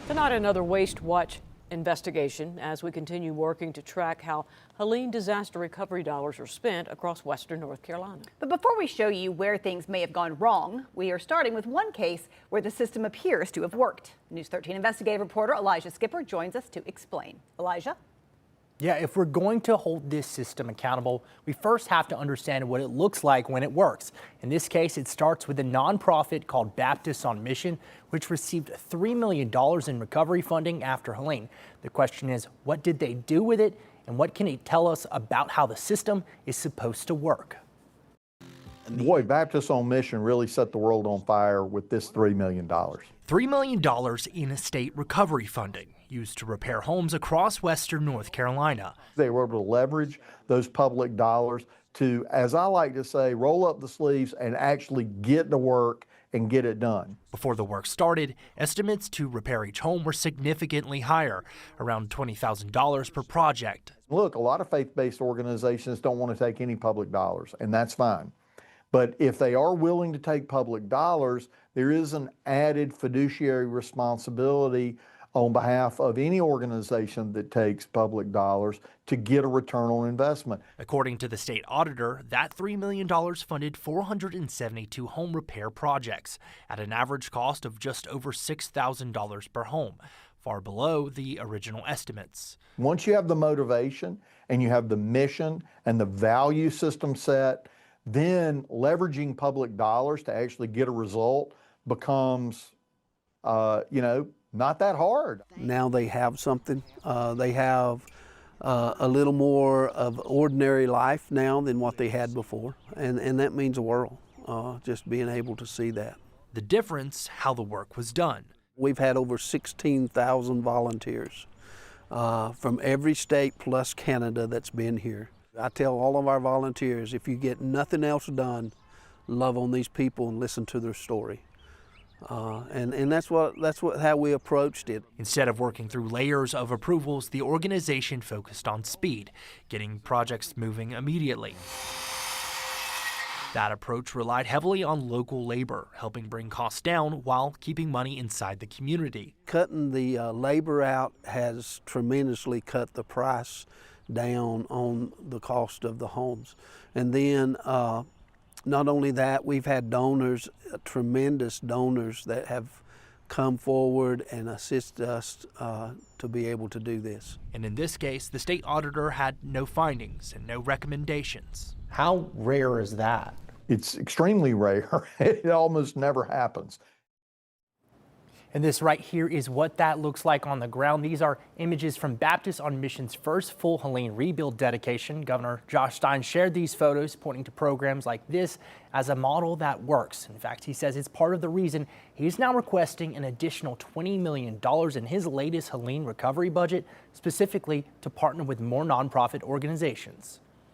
Tonight, another Waste Watch investigation as we continue working to track how Helene disaster recovery dollars are spent across western North Carolina. But before we show you where things may have gone wrong, we are starting with one case where the system appears to have worked. News 13 investigative reporter Elijah Skipper joins us to explain. Elijah? Yeah, if we're going to hold this system accountable, we first have to understand what it looks like when it works. In this case, it starts with a nonprofit called Baptists on Mission, which received $3 million in recovery funding after Helene. The question is, what did they do with it, and what can it tell us about how the system is supposed to work? Boy, Baptists on Mission really set the world on fire with this $3 million. $3 million in state recovery funding used to repair homes across western North Carolina. They were able to leverage those public dollars to, as I like to say, roll up the sleeves and actually get to work and get it done. Before the work started, estimates to repair each home were significantly higher, around $20,000 per project. Look, a lot of faith-based organizations don't want to take any public dollars, and that's fine. But if they are willing to take public dollars, there is an added fiduciary responsibility on behalf of any organization that takes public dollars to get a return on investment. According to the State Auditor, that $3 million funded 472 home repair projects at an average cost of just over $6,000 per home, far below the original estimates. Once you have the motivation and you have the mission and the value system set, then leveraging public dollars to actually get a result becomes, not that hard. Now they have something. They have a little more of ordinary life now than what they had before, and that means a world, just being able to see that. The difference, how the work was done. We've had over 16,000 volunteers from every state plus Canada that's been here. I tell all of our volunteers, if you get nothing else done, love on these people and listen to their story. And that's how we approached it. Instead of working through layers of approvals, the organization focused on speed, getting projects moving immediately. That approach relied heavily on local labor, helping bring costs down while keeping money inside the community. Cutting the labor out has tremendously cut the price down on the cost of the homes. And then not only that, we've had donors, tremendous donors that have come forward and assist us to be able to do this. And in this case, the state auditor had no findings and no recommendations. How rare is that? It's extremely rare. It almost never happens. And this right here is what that looks like on the ground. These are images from Baptist on Mission's first full Helene rebuild dedication. Governor Josh Stein shared these photos, pointing to programs like this as a model that works. In fact, he says it's part of the reason he's now requesting an additional $20 million in his latest Helene recovery budget, specifically to partner with more nonprofit organizations.